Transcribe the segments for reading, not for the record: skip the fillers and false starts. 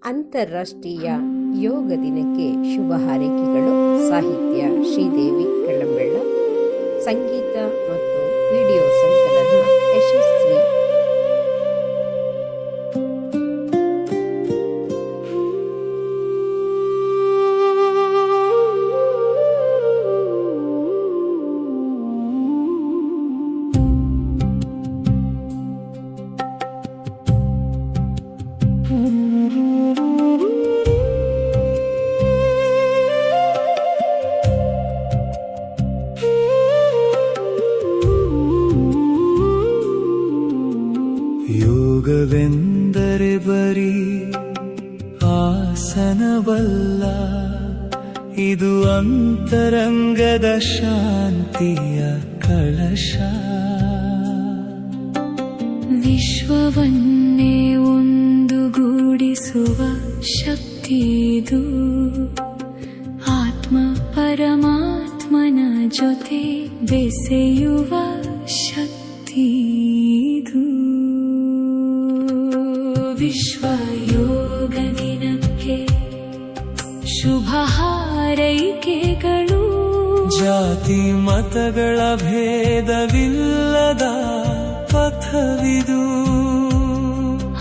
ಅಂತಾರಾಷ್ಟ್ರೀಯ ಯೋಗ ದಿನಕ್ಕೆ ಶುಭ ಹಾರೈಕೆಗಳು. ಸಾಹಿತ್ಯ ಶ್ರೀದೇವಿ ಕಳ್ಳಂಬೆಳ್ಳ, ಸಂಗೀತ ಮತ್ತು ವಿಡಿಯೋ ಸಂಕಲನ ಯಶಸ್ವಿ. ಯೋಗವೆಂದರೆ ಬರೀ ಆಸನವಲ್ಲ, ಇದು ಅಂತರಂಗದ ಶಾಂತಿಯ ಕಳಶ. ವಿಶ್ವವನ್ನೇ ಒಂದುಗೂಡಿಸುವ ಶಕ್ತಿದು. ಆತ್ಮ ಪರಮಾತ್ಮನ ಜೊತೆ ಬೆಸೆಯುವ ಶಕ್ತಿದು. ವಿಶ್ವ ಯೋಗ ದಿನಕ್ಕೆ ಶುಭ ಹಾರೈಕೆಗಳು. ಜಾತಿ ಮತಗಳ ಭೇದವಿಲ್ಲದ ಪಥವಿದು.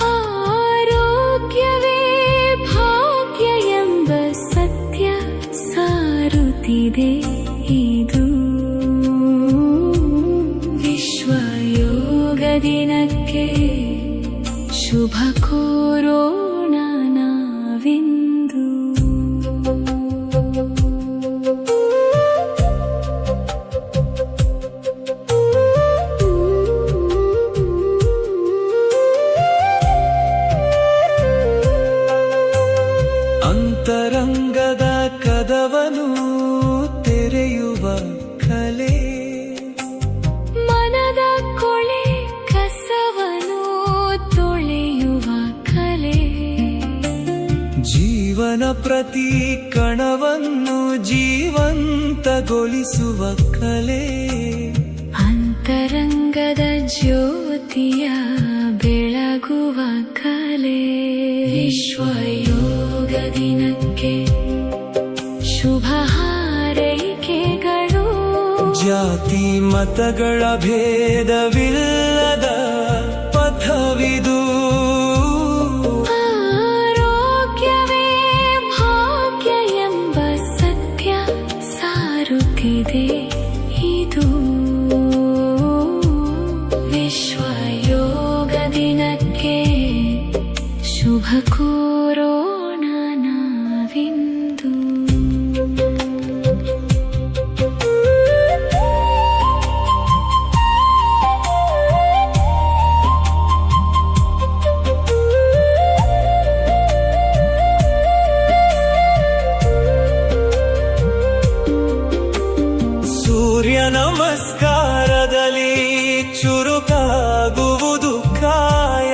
ಆರೋಗ್ಯವೇ ಭಾಗ್ಯ ಎಂಬ ಸತ್ಯ ಸಾರುತ್ತಿದೆ ಇದು. ವಿಶ್ವ ಯೋಗ ದಿನಕ್ಕೆ ಶುಭ ಕೋರೋಣ ನಾವಿಂದು. ಅಂತರಂಗದ ಕದವನು ತೆರೆಯುವ ಕಲೆ. ಮನದ ಕೊಳೆ ಕಸವನು ತೊಳೆಯುವ ಕಲೆ. ಜೀವನ ಪ್ರತಿ ಕಣವನ್ನು ಜೀವಂತಗೊಳಿಸುವ ಕಲೆ. ಅಂತರಂಗದ ಜ್ಯೋತಿಯ ಬೆಳಗುವ ಕಲೆ. ವಿಶ್ವ ಯೋಗ ದಿನಕ್ಕೆ ಶುಭ ಹಾರೈಕೆಗಳು. ಜಾತಿ ಮತಗಳ ಭೇದವಿಲ್ಲದ ಪಥವಿದು. ಆರೋಗ್ಯವೇ ಭಾಗ್ಯ ಎಂಬ ಸತ್ಯ ಸಾರುತ್ತಿದೆ ಇದು. ವಿಶ್ವ ಯೋಗ ದಿನಕ್ಕೆ ಶುಭ ಕೋರೋಣ ನಾವಿಂದು. ಸೂರ್ಯ ನಮಸ್ಕಾರದಲ್ಲಿ ಚುರುಕಾಗುವುದು ಕಾಯ.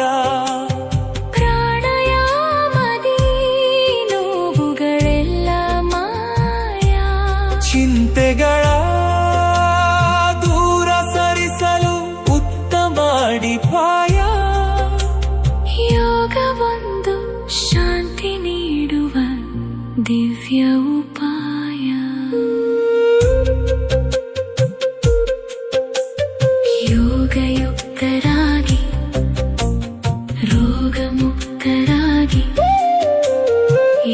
ಪ್ರಾಣಾಯಾಮದಿ ನೋವುಗಳೆಲ್ಲ ಮಾಯ. ಚಿಂತೆಗಳ ದೂರ ಸರಿಸಲು ಉತ್ತಮ ಅಡಿಪಾಯ. ಯೋಗ ಒಂದು ಶಾಂತಿ ನೀಡುವ ದಿವ್ಯ ಉಪಾಯ. ಯೋಗಯುಕ್ತರಾಗಿ ರೋಗ ಮುಕ್ತರಾಗಿ.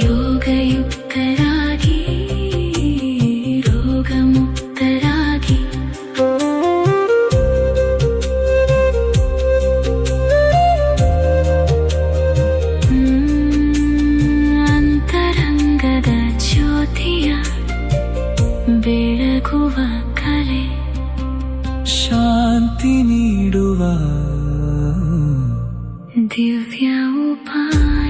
ಯೋಗಯುಕ್ತರಾಗಿ ರೋಗ ಮುಕ್ತರಾಗಿ. ಅಂತರಂಗದ ಜ್ಯೋತಿಯ ಬೆಳಗುವ ಕಲೆ. ಶಾಂತಿ ನೀಡುವ ದಿವ್ಯ ಉಪಾಯ.